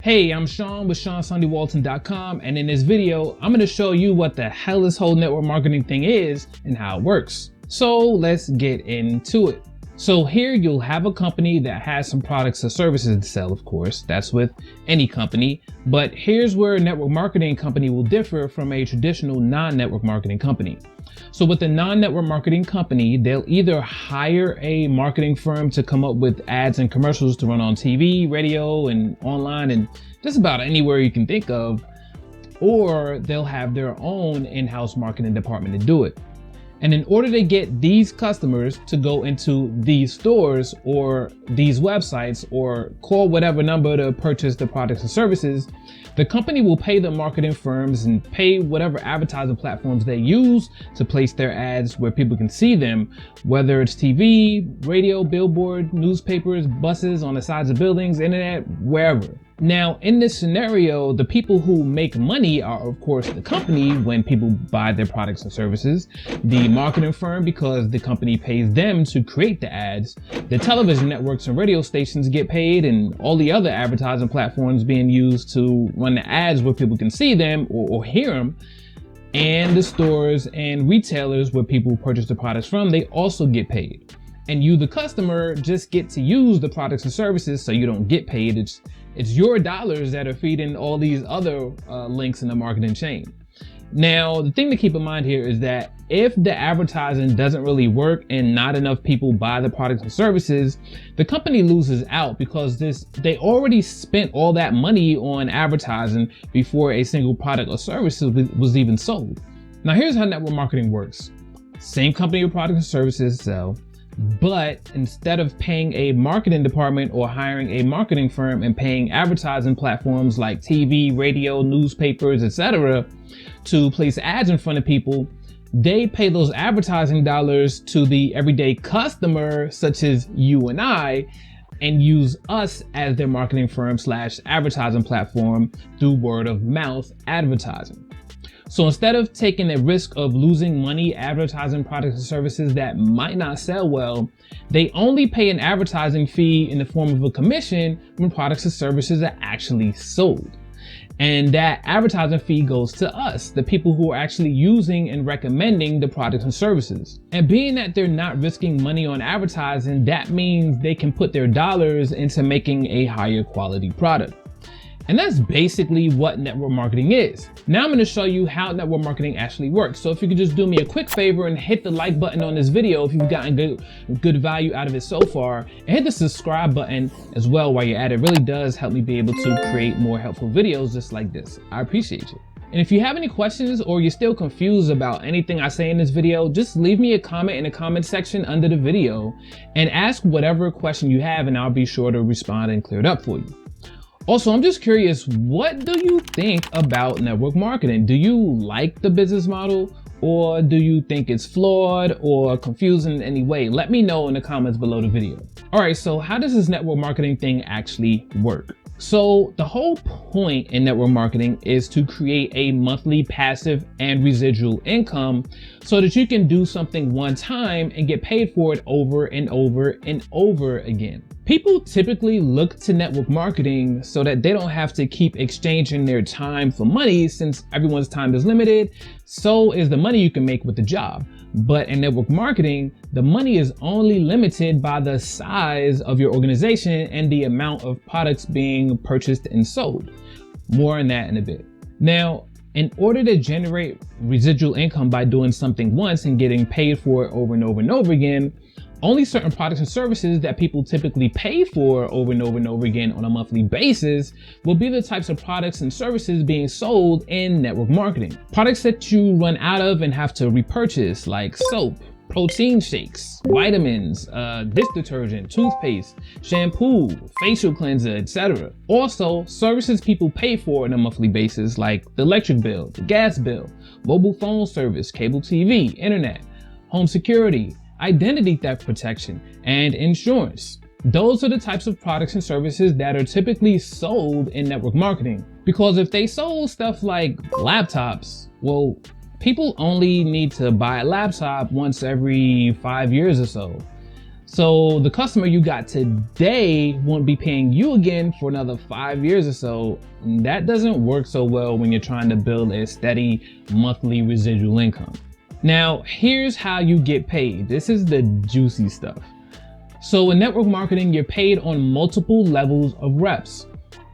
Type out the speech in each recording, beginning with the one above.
Hey, I'm Sean with SeanSunnyWalton.com, and in this video, I'm going to show you what the hell this whole network marketing thing is and how it works. So let's get into it. So here you'll have a company that has some products or services to sell, of course. That's with any company. But here's where a network marketing company will differ from a traditional non-network marketing company. So with a non-network marketing company, they'll either hire a marketing firm to come up with ads and commercials to run on TV, radio, and online, and just about anywhere you can think of, or they'll have their own in-house marketing department to do it. And in order to get these customers to go into these stores or these websites or call whatever number to purchase the products and services, the company will pay the marketing firms and pay whatever advertising platforms they use to place their ads where people can see them, whether it's TV, radio, billboard, newspapers, buses, on the sides of buildings, internet, wherever. Now, in this scenario, the people who make money are, of course, the company when people buy their products and services, the marketing firm because the company pays them to create the ads, the television networks and radio stations get paid, and all the other advertising platforms being used to run the ads where people can see them or hear them, and the stores and retailers where people purchase the products from, they also get paid. And you, the customer, just get to use the products and services, so you don't get paid. It's your dollars that are feeding all these other links in the marketing chain. Now, the thing to keep in mind here is that if the advertising doesn't really work and not enough people buy the products and services, the company loses out because they already spent all that money on advertising before a single product or service was even sold. Now, here's how network marketing works. Same company or products and services sell, but instead of paying a marketing department or hiring a marketing firm and paying advertising platforms like TV, radio, newspapers, etc. to place ads in front of people, they pay those advertising dollars to the everyday customer, such as you and I, and use us as their marketing firm / advertising platform through word of mouth advertising. So instead of taking the risk of losing money advertising products and services that might not sell well, they only pay an advertising fee in the form of a commission when products and services are actually sold. And that advertising fee goes to us, the people who are actually using and recommending the products and services. And being that they're not risking money on advertising, that means they can put their dollars into making a higher quality product. And that's basically what network marketing is. Now I'm going to show you how network marketing actually works. So if you could just do me a quick favor and hit the like button on this video if you've gotten good value out of it so far, and hit the subscribe button as well while you're at it. It really does help me be able to create more helpful videos just like this. I appreciate you. And if you have any questions or you're still confused about anything I say in this video, just leave me a comment in the comment section under the video and ask whatever question you have, and I'll be sure to respond and clear it up for you. Also, I'm just curious, what do you think about network marketing? Do you like the business model, or do you think it's flawed or confusing in any way? Let me know in the comments below the video. All right, so how does this network marketing thing actually work? So the whole point in network marketing is to create a monthly passive and residual income so that you can do something one time and get paid for it over and over and over again. People typically look to network marketing so that they don't have to keep exchanging their time for money, since everyone's time is limited. So is the money you can make with the job. But in network marketing, the money is only limited by the size of your organization and the amount of products being purchased and sold. More on that in a bit. Now, in order to generate residual income by doing something once and getting paid for it over and over and over again, only certain products and services that people typically pay for over and over and over again on a monthly basis will be the types of products and services being sold in network marketing. Products that you run out of and have to repurchase, like soap, protein shakes, vitamins, dish detergent, toothpaste, shampoo, facial cleanser, etc. Also, services people pay for on a monthly basis, like the electric bill, the gas bill, mobile phone service, cable TV, internet, home security, identity theft protection, and insurance. Those are the types of products and services that are typically sold in network marketing. Because if they sold stuff like laptops, well, people only need to buy a laptop once every 5 years or so. So the customer you got today won't be paying you again for another 5 years or so. And that doesn't work so well when you're trying to build a steady monthly residual income. Now, here's how you get paid. This is the juicy stuff. So in network marketing, you're paid on multiple levels of reps.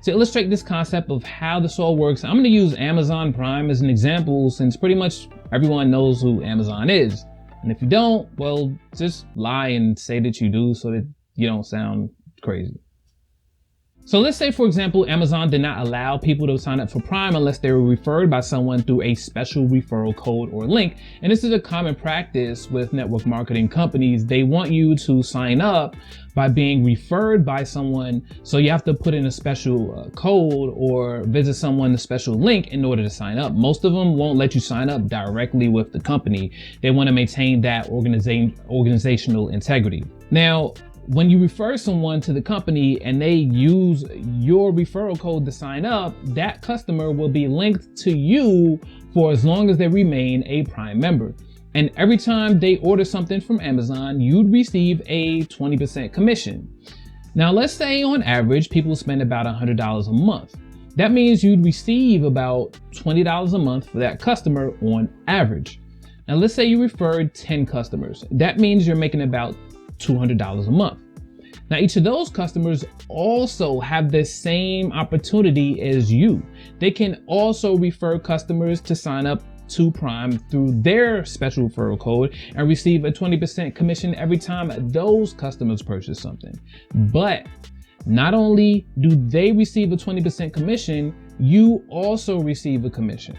To illustrate this concept of how this all works, I'm going to use Amazon Prime as an example, since pretty much everyone knows who Amazon is. And if you don't, well, just lie and say that you do so that you don't sound crazy. So let's say, for example, Amazon did not allow people to sign up for Prime unless they were referred by someone through a special referral code or link. And this is a common practice with network marketing companies. They want you to sign up by being referred by someone. So you have to put in a special code or visit someone's special link in order to sign up. Most of them won't let you sign up directly with the company. They want to maintain that organizational integrity. Now, when you refer someone to the company and they use your referral code to sign up, that customer will be linked to you for as long as they remain a Prime member. And every time they order something from Amazon, you'd receive a 20% commission. Now, let's say on average, people spend about $100 a month. That means you'd receive about $20 a month for that customer on average. Now, let's say you referred 10 customers. That means you're making about $200 a month. Now, each of those customers also have the same opportunity as you. They can also refer customers to sign up to Prime through their special referral code and receive a 20% commission every time those customers purchase something. But not only do they receive a 20% commission, you also receive a commission.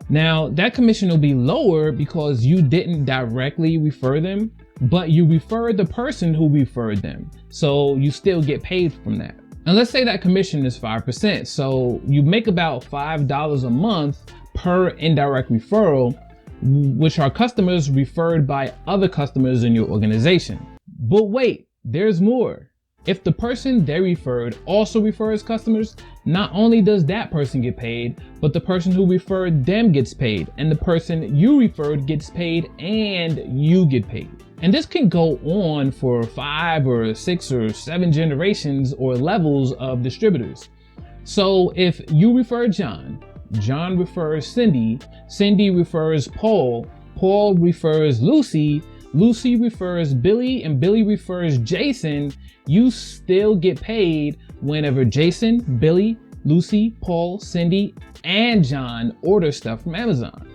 Now, that commission will be lower because you didn't directly refer them, but you referred the person who referred them. So you still get paid from that. And let's say that commission is 5%. So you make about $5 a month per indirect referral, which are customers referred by other customers in your organization. But wait, there's more. If the person they referred also refers customers, not only does that person get paid, but the person who referred them gets paid, and the person you referred gets paid, and you get paid. And this can go on for 5 or 6 or 7 generations or levels of distributors. So if you refer John, John refers Cindy, Cindy refers Paul, Paul refers Lucy, Lucy refers Billy, and Billy refers Jason, you still get paid whenever Jason, Billy, Lucy, Paul, Cindy, and John order stuff from Amazon.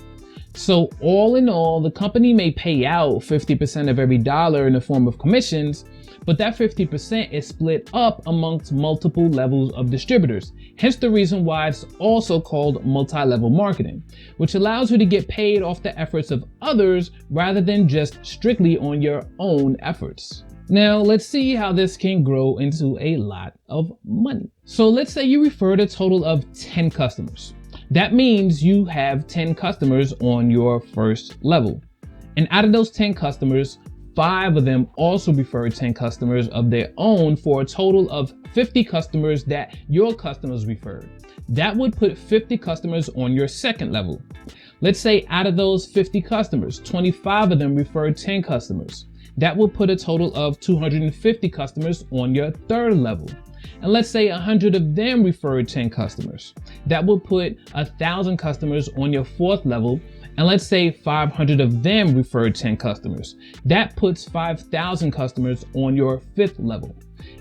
So all in all, the company may pay out 50% of every dollar in the form of commissions, but that 50% is split up amongst multiple levels of distributors. Hence the reason why it's also called multi-level marketing, which allows you to get paid off the efforts of others rather than just strictly on your own efforts. Now, let's see how this can grow into a lot of money. So let's say you referred a total of 10 customers. That means you have 10 customers on your first level. And out of those 10 customers, 5 of them also referred 10 customers of their own for a total of 50 customers that your customers referred. That would put 50 customers on your second level. Let's say out of those 50 customers, 25 of them referred 10 customers. That will put a total of 250 customers on your third level. And let's say 100 of them referred 10 customers. That will put 1,000 customers on your fourth level. And let's say 500 of them referred 10 customers. That puts 5,000 customers on your fifth level.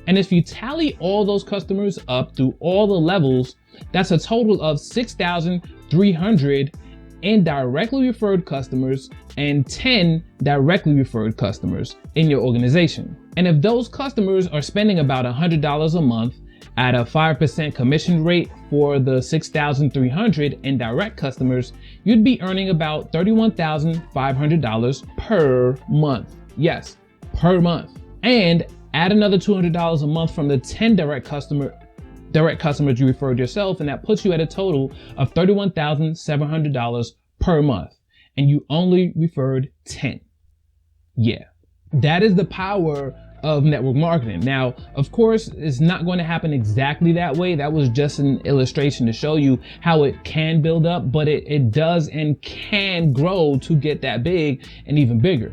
And if you tally all those customers up through all the levels, that's a total of 6,300 indirectly referred customers and 10 directly referred customers in your organization. And if those customers are spending about $100 a month at a 5% commission rate for the 6,300 indirect customers, you'd be earning about $31,500 per month. Yes, per month. And add another $200 a month from the 10 direct customers you referred yourself, and that puts you at a total of $31,700 per month. And you only referred 10. Yeah, that is the power of network marketing. Now, of course, it's not going to happen exactly that way. That was just an illustration to show you how it can build up, but it does and can grow to get that big and even bigger.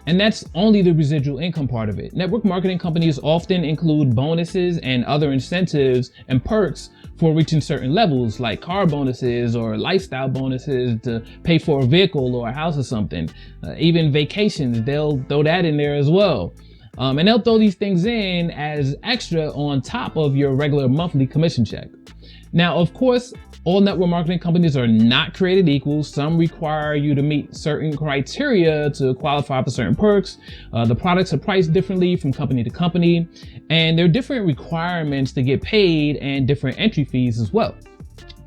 And that's only the residual income part of it. Network marketing companies often include bonuses and other incentives and perks for reaching certain levels, like car bonuses or lifestyle bonuses to pay for a vehicle or a house or something. Even vacations, they'll throw that in there as well. And they'll throw these things in as extra on top of your regular monthly commission check. Now, of course, all network marketing companies are not created equal. Some require you to meet certain criteria to qualify for certain perks. The products are priced differently from company to company, and there are different requirements to get paid and different entry fees as well.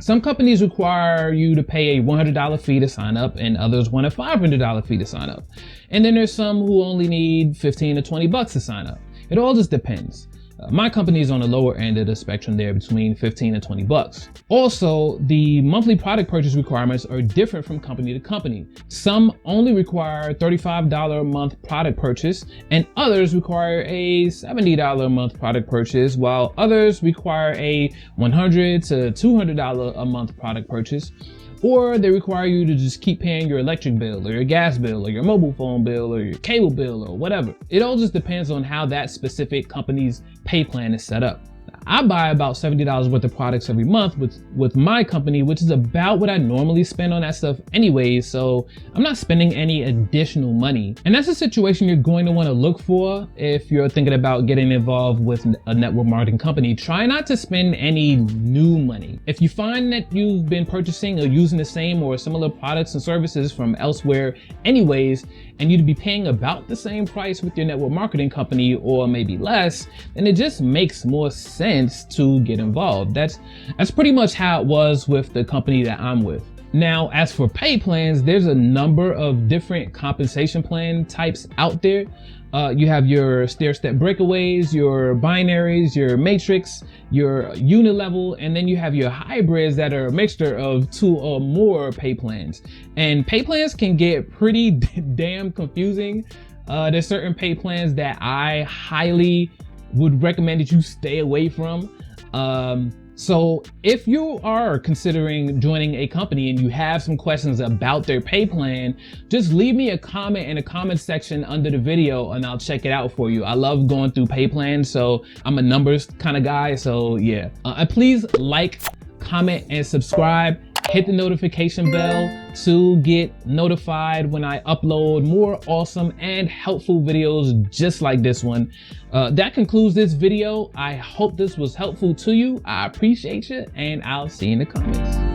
Some companies require you to pay a $100 fee to sign up, and others want a $500 fee to sign up. And then there's some who only need 15 to 20 bucks to sign up. It all just depends. My company is on the lower end of the spectrum there, between 15 and 20 bucks. Also, the monthly product purchase requirements are different from company to company. Some only require $35 a month product purchase, and others require a $70 a month product purchase, while others require a $100 to $200 a month product purchase. Or they require you to just keep paying your electric bill or your gas bill or your mobile phone bill or your cable bill or whatever. It all just depends on how that specific company's pay plan is set up. I buy about $70 worth of products every month with my company, which is about what I normally spend on that stuff anyway, so I'm not spending any additional money. And that's a situation you're going to want to look for if you're thinking about getting involved with a network marketing company. Try not to spend any new money. If you find that you've been purchasing or using the same or similar products and services from elsewhere anyways, and you'd be paying about the same price with your network marketing company or maybe less, then it just makes more sense to get involved. That's pretty much how it was with the company that I'm with. Now, as for pay plans, there's a number of different compensation plan types out there. You have your stair-step breakaways, your binaries, your matrix, your unilevel, and then you have your hybrids that are a mixture of 2 or more pay plans. And pay plans can get pretty damn confusing. There's certain pay plans that I highly would recommend that you stay away from. So if you are considering joining a company and you have some questions about their pay plan, just leave me a comment in the comment section under the video and I'll check it out for you. I love going through pay plans, so I'm a numbers kind of guy, so yeah. Please like, comment, and subscribe. Hit the notification bell to get notified when I upload more awesome and helpful videos just like this one. That concludes this video. I hope this was helpful to you. I appreciate you, and I'll see you in the comments.